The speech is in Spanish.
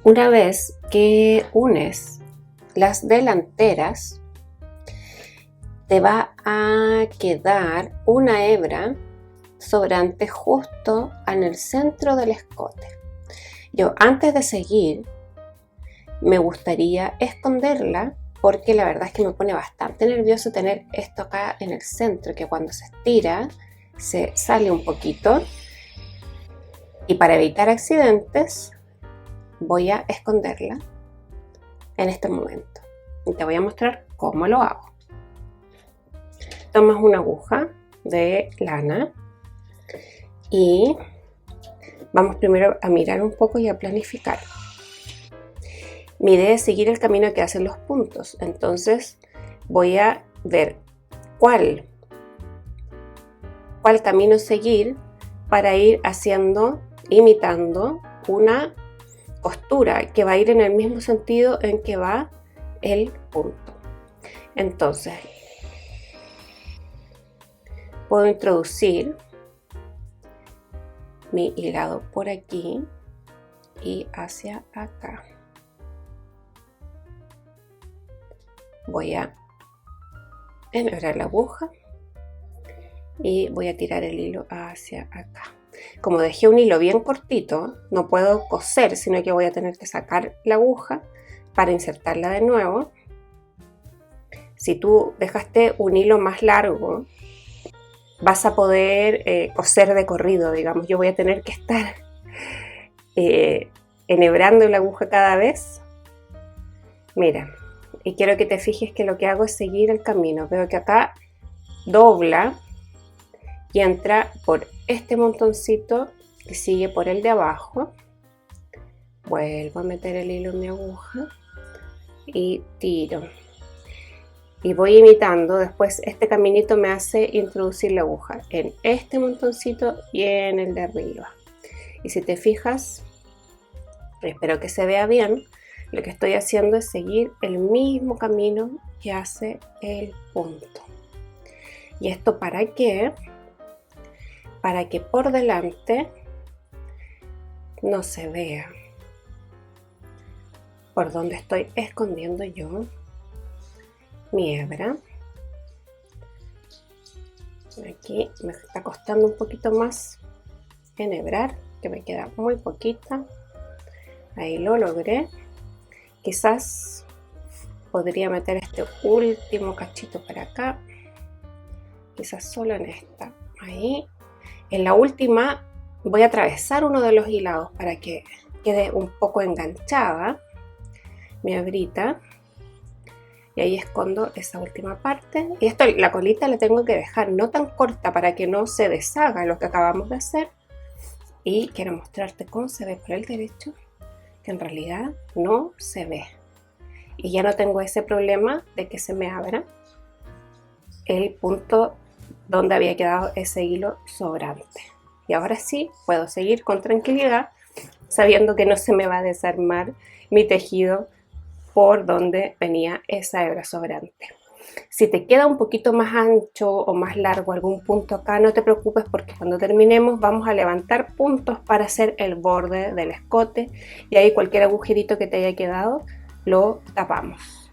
Una vez que unes las delanteras, te va a quedar una hebra sobrante justo en el centro del escote. Yo, antes de seguir, me gustaría esconderla porque la verdad es que me pone bastante nervioso tener esto acá en el centro, que cuando se estira se sale un poquito. Y para evitar accidentes voy a esconderla en este momento y te voy a mostrar cómo lo hago. Tomas una aguja de lana y vamos primero a mirar un poco y a planificar. Mi idea es seguir el camino que hacen los puntos, entonces voy a ver cuál camino seguir para ir imitando una costura que va a ir en el mismo sentido en que va el punto. Entonces puedo introducir mi hilado por aquí y hacia acá. Voy a enhebrar la aguja y voy a tirar el hilo hacia acá. Como dejé un hilo bien cortito, no puedo coser, sino que voy a tener que sacar la aguja para insertarla de nuevo. Si tú dejaste un hilo más largo, vas a poder coser de corrido, digamos. Yo voy a tener que estar enhebrando la aguja cada vez. Mira, y quiero que te fijes que lo que hago es seguir el camino. Veo que acá dobla y entra por este montoncito y sigue por el de abajo. Vuelvo a meter el hilo en mi aguja y tiro. Y voy imitando. Después este caminito me hace introducir la aguja en este montoncito y en el de arriba. Y si te fijas, espero que se vea bien, lo que estoy haciendo es seguir el mismo camino que hace el punto. ¿Y esto para qué? Para que por delante no se vea por donde estoy escondiendo yo mi hebra. Aquí me está costando un poquito más enhebrar, que me queda muy poquita. Ahí lo logré. Quizás podría meter este último cachito para acá, quizás solo en esta. Ahí. En la última voy a atravesar uno de los hilados para que quede un poco enganchada mi hebrita. Y ahí escondo esa última parte. Y esto, la colita la tengo que dejar no tan corta para que no se deshaga lo que acabamos de hacer. Y quiero mostrarte cómo se ve por el derecho, que en realidad no se ve. Y ya no tengo ese problema de que se me abra el punto donde había quedado ese hilo sobrante. Y ahora sí puedo seguir con tranquilidad, sabiendo que no se me va a desarmar mi tejido por donde venía esa hebra sobrante. Si te queda un poquito más ancho o más largo algún punto acá, no te preocupes, porque cuando terminemos vamos a levantar puntos para hacer el borde del escote y ahí cualquier agujerito que te haya quedado lo tapamos.